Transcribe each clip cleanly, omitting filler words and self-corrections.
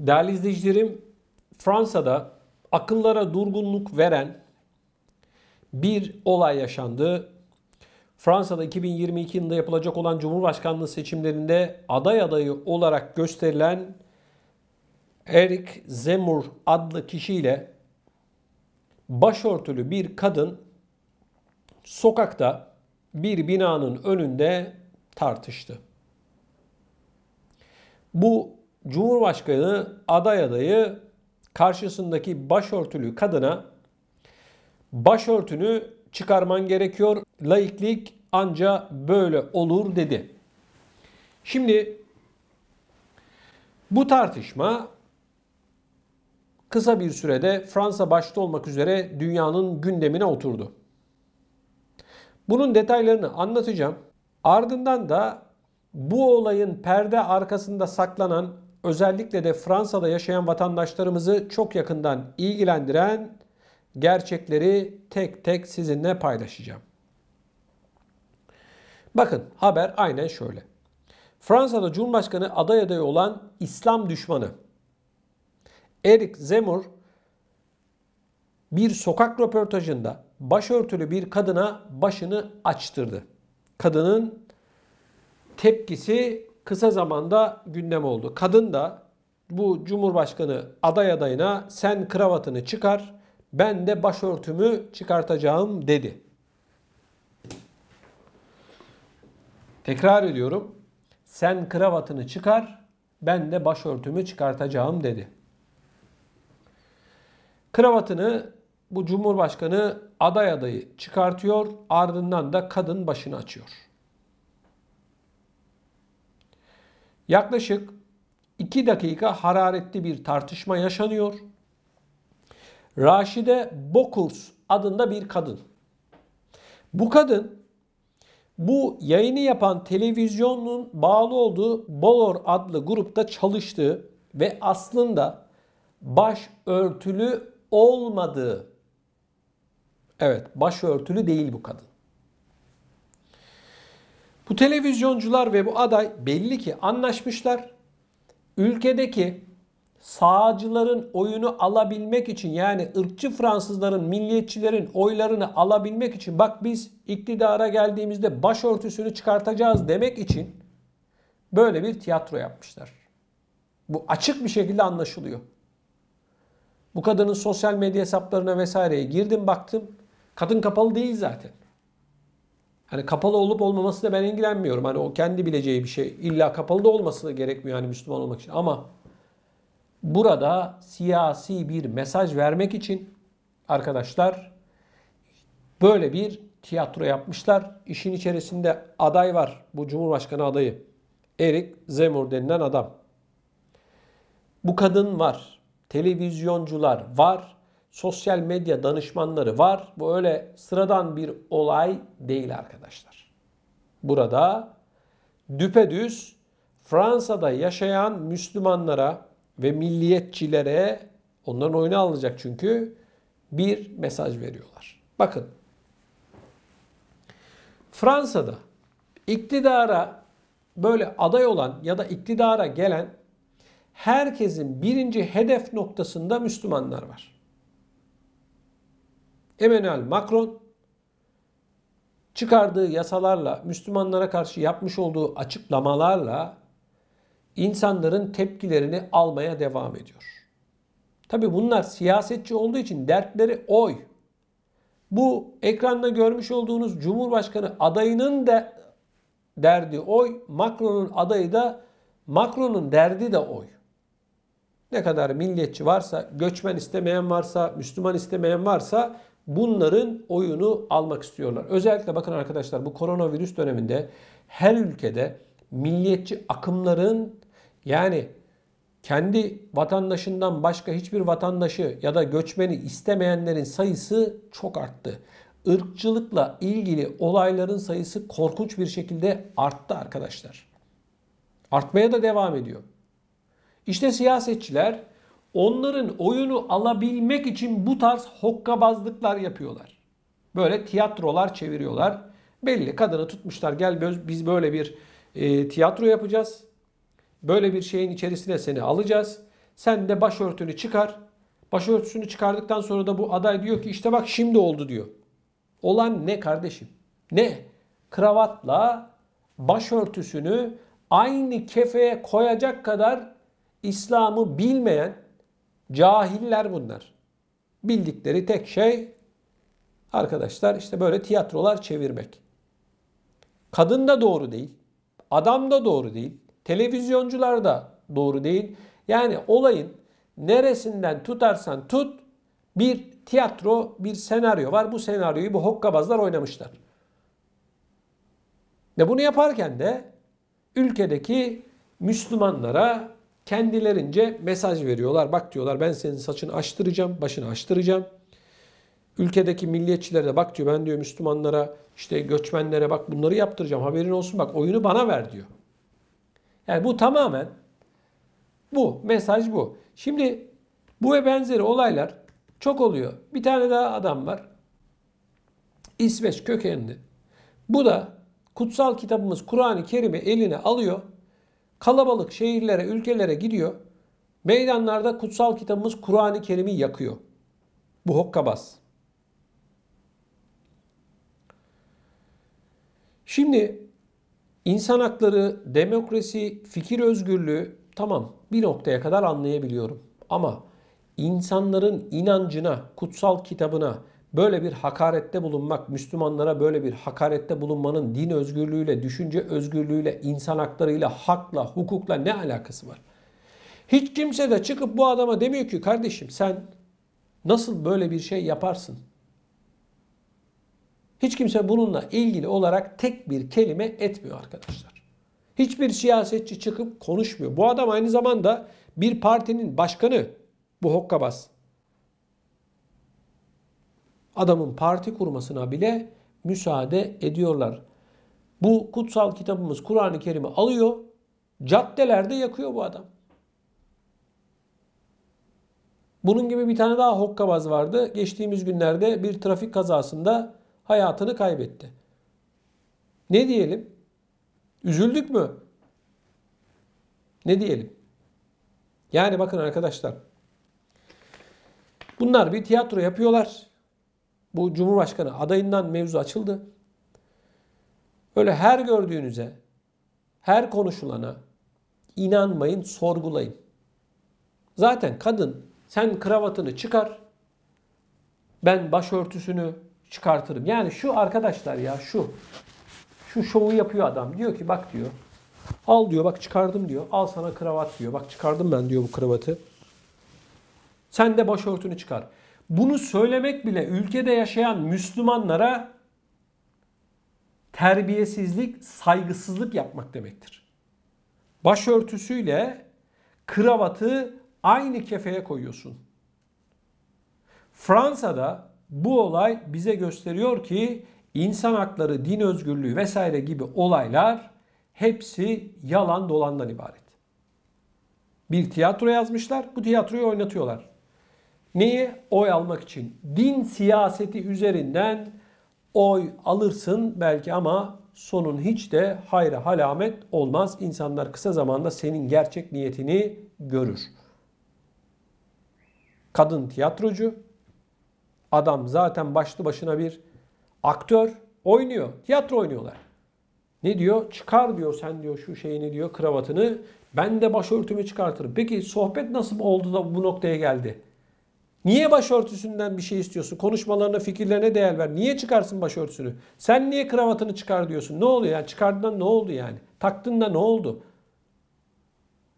Değerli izleyicilerim, Fransa'da akıllara durgunluk veren bir olay yaşandı. Fransa'da 2022 yılında yapılacak olan Cumhurbaşkanlığı seçimlerinde aday adayı olarak gösterilen Eric Zemmour adlı kişiyle başörtülü bir kadın sokakta bir binanın önünde tartıştı. Bu Cumhurbaşkanı adayı karşısındaki başörtülü kadına başörtünü çıkarman gerekiyor, laiklik anca böyle olur dedi. Şimdi bu tartışma kısa bir sürede Fransa başta olmak üzere dünyanın gündemine oturdu. Bunun detaylarını anlatacağım. Ardından da bu olayın perde arkasında saklanan, özellikle de Fransa'da yaşayan vatandaşlarımızı çok yakından ilgilendiren gerçekleri tek tek sizinle paylaşacağım. Bakın, haber aynen şöyle. Fransa'da Cumhurbaşkanı adayı olan İslam düşmanı Eric Zemmour bir sokak röportajında başörtülü bir kadına başını açtırdı. Kadının tepkisi kısa zamanda gündem oldu. Kadın da bu Cumhurbaşkanı adayına sen kravatını çıkar, ben de başörtümü çıkartacağım dedi. Tekrar ediyorum. Sen kravatını çıkar, ben de başörtümü çıkartacağım dedi. Kravatını bu Cumhurbaşkanı adayı çıkartıyor, ardından da kadın başını açıyor. Yaklaşık 2 dakika hararetli bir tartışma yaşanıyor. Raşide Bokurs adında bir kadın. Bu kadın bu yayını yapan televizyonun bağlı olduğu Bolor adlı grupta çalıştığı ve aslında başörtülü olmadığı, evet, başörtülü değil bu kadın. Bu televizyoncular ve bu aday belli ki anlaşmışlar. Ülkedeki sağcıların oyunu alabilmek için, yani ırkçı Fransızların, milliyetçilerin oylarını alabilmek için, bak biz iktidara geldiğimizde başörtüsünü çıkartacağız demek için böyle bir tiyatro yapmışlar. Bu açık bir şekilde anlaşılıyor. Bu kadının sosyal medya hesaplarına vesaireye girdim, baktım. Kadın kapalı değil zaten. Hani kapalı olup olmamasıyla ben ilgilenmiyorum. Hani o kendi bileceği bir şey. İlla kapalı da olması gerekmiyor hani Müslüman olmak için. Ama burada siyasi bir mesaj vermek için arkadaşlar böyle bir tiyatro yapmışlar. İşin içerisinde aday var. Bu Cumhurbaşkanı adayı Eric Zemmour denilen adam. Bu kadın var. Televizyoncular var. Sosyal medya danışmanları var. Bu öyle sıradan bir olay değil arkadaşlar. Burada düpedüz Fransa'da yaşayan Müslümanlara ve milliyetçilere, onların oyunu alınacak çünkü, bir mesaj veriyorlar. Bakın, Fransa'da iktidara böyle aday olan ya da iktidara gelen herkesin birinci hedef noktasında Müslümanlar var. Emmanuel Macron çıkardığı yasalarla, Müslümanlara karşı yapmış olduğu açıklamalarla insanların tepkilerini almaya devam ediyor. Tabii bunlar siyasetçi olduğu için dertleri oy. Bu ekranda görmüş olduğunuz Cumhurbaşkanı adayının da derdi oy, Macron'un adayı da, Macron'un derdi de oy. Ne kadar milliyetçi varsa, göçmen istemeyen varsa, Müslüman istemeyen varsa bunların oyunu almak istiyorlar. Özellikle bakın arkadaşlar, bu koronavirüs döneminde her ülkede milliyetçi akımların, yani kendi vatandaşından başka hiçbir vatandaşı ya da göçmeni istemeyenlerin sayısı çok arttı. Irkçılıkla ilgili olayların sayısı korkunç bir şekilde arttı arkadaşlar. Artmaya da devam ediyor. İşte siyasetçiler onların oyunu alabilmek için bu tarz hokkabazlıklar yapıyorlar. Böyle tiyatrolar çeviriyorlar. Belli, kadını tutmuşlar, gel biz böyle bir tiyatro yapacağız. Böyle bir şeyin içerisine seni alacağız. Sen de başörtünü çıkar. Başörtüsünü çıkardıktan sonra da bu aday diyor ki işte bak şimdi oldu diyor. Olan ne kardeşim? Ne? Kravatla başörtüsünü aynı kefeye koyacak kadar İslam'ı bilmeyen cahiller bunlar. Bildikleri tek şey arkadaşlar işte böyle tiyatrolar çevirmek. Kadın da doğru değil. Adam da doğru değil. Televizyoncular da doğru değil. Yani olayın neresinden tutarsan tut bir tiyatro, bir senaryo var. Bu senaryoyu bu hokkabazlar oynamışlar. Ve bunu yaparken de ülkedeki Müslümanlara kendilerince mesaj veriyorlar. Bak diyorlar ben senin saçını açtıracağım, başını açtıracağım. Ülkedeki milliyetçilere de bak diyor ben diyor Müslümanlara işte göçmenlere bak bunları yaptıracağım haberin olsun bak oyunu bana ver diyor. Yani bu tamamen bu mesaj bu. Şimdi bu ve benzeri olaylar çok oluyor. Bir tane daha adam var. İsveç kökenli. Bu da kutsal kitabımız Kur'an-ı Kerim'i eline alıyor. Kalabalık şehirlere, ülkelere gidiyor. Meydanlarda kutsal kitabımız Kur'an-ı Kerim'i yakıyor. Bu hokkabaz. Şimdi insan hakları, demokrasi, fikir özgürlüğü tamam bir noktaya kadar anlayabiliyorum. Ama insanların inancına, kutsal kitabına böyle bir hakarette bulunmak, Müslümanlara böyle bir hakarette bulunmanın din özgürlüğüyle, düşünce özgürlüğüyle, insan haklarıyla, hakla, hukukla ne alakası var? Hiç kimse de çıkıp bu adama demiyor ki kardeşim sen nasıl böyle bir şey yaparsın? Hiç kimse bununla ilgili olarak tek bir kelime etmiyor arkadaşlar. Hiçbir siyasetçi çıkıp konuşmuyor. Bu adam aynı zamanda bir partinin başkanı. Bu hokkabaz. Adamın parti kurmasına bile müsaade ediyorlar. Bu kutsal kitabımız Kur'an-ı Kerim'i alıyor. Caddelerde yakıyor bu adam. Bunun gibi bir tane daha hokkabaz vardı. Geçtiğimiz günlerde bir trafik kazasında hayatını kaybetti. Ne diyelim? Üzüldük mü? Ne diyelim? Yani bakın arkadaşlar. Bunlar bir tiyatro yapıyorlar. Bu Cumhurbaşkanı adayından mevzu açıldı. Öyle her gördüğünüze, her konuşulana inanmayın, sorgulayın. Zaten kadın sen kravatını çıkar, ben başörtüsünü çıkartırım. Yani şu arkadaşlar ya şu şovu yapıyor adam. Diyor ki bak diyor. Al diyor bak çıkardım diyor. Al sana kravat diyor. Bak çıkardım ben diyor bu kravatı. Sen de başörtünü çıkar. Bunu söylemek bile ülkede yaşayan Müslümanlara terbiyesizlik, saygısızlık yapmak demektir. Başörtüsüyle kravatı aynı kefeye koyuyorsun. Fransa'da bu olay bize gösteriyor ki insan hakları, din özgürlüğü vesaire gibi olaylar hepsi yalan dolandan ibaret. Bir tiyatro yazmışlar, bu tiyatroyu oynatıyorlar. Neyi? Oy almak için. Din siyaseti üzerinden oy alırsın belki ama sonun hiç de hayra halamet olmaz. İnsanlar kısa zamanda senin gerçek niyetini görür. Kadın tiyatrocu, adam zaten başlı başına bir aktör, oynuyor. Tiyatro oynuyorlar. Ne diyor? Çıkar diyor sen diyor şu şeyini diyor kravatını. Ben de başörtümü çıkartırım. Peki sohbet nasıl oldu da bu noktaya geldi? Niye başörtüsünden bir şey istiyorsun? Konuşmalarına, fikirlerine değer ver. Niye çıkarsın başörtüsünü? Sen niye kravatını çıkar diyorsun? Ne oluyor yani? Çıkardığında ne oldu yani? Taktığında ne oldu?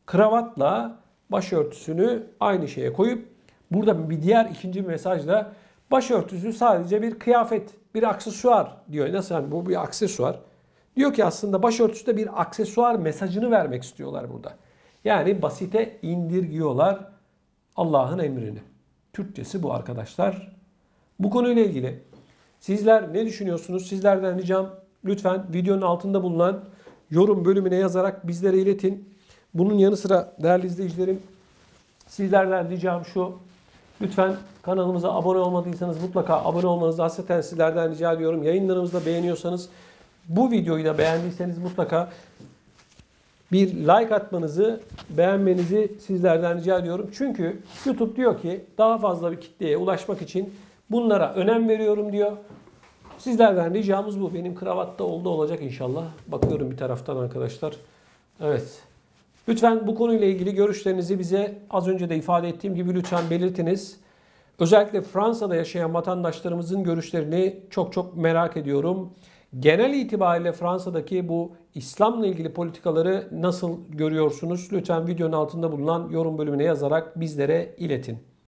Kravatla başörtüsünü aynı şeye koyup burada bir diğer ikinci mesaj da başörtüsü sadece bir kıyafet, bir aksesuar diyor. Nasıl yani bu bir aksesuar? Diyor ki aslında başörtüsü de bir aksesuar mesajını vermek istiyorlar burada. Yani basite indirgiyorlar Allah'ın emrini. Türkçesi bu arkadaşlar. Bu konuyla ilgili sizler ne düşünüyorsunuz? Sizlerden ricam lütfen videonun altında bulunan yorum bölümüne yazarak bizlere iletin. Bunun yanı sıra değerli izleyicilerim sizlerden ricam şu. Lütfen kanalımıza abone olmadıysanız mutlaka abone olmanızı hasreten sizlerden rica ediyorum. Yayınlarımızı da beğeniyorsanız bu videoyu da beğendiyseniz mutlaka bir like atmanızı, beğenmenizi sizlerden rica ediyorum. Çünkü YouTube diyor ki daha fazla bir kitleye ulaşmak için bunlara önem veriyorum diyor. Sizlerden ricamız bu. Benim kravatta oldu olacak inşallah. Bakıyorum bir taraftan arkadaşlar. Evet. Lütfen bu konuyla ilgili görüşlerinizi bize az önce de ifade ettiğim gibi lütfen belirtiniz. Özellikle Fransa'da yaşayan vatandaşlarımızın görüşlerini çok çok merak ediyorum. Genel itibariyle Fransa'daki bu İslam'la ilgili politikaları nasıl görüyorsunuz? Lütfen videonun altında bulunan yorum bölümüne yazarak bizlere iletin.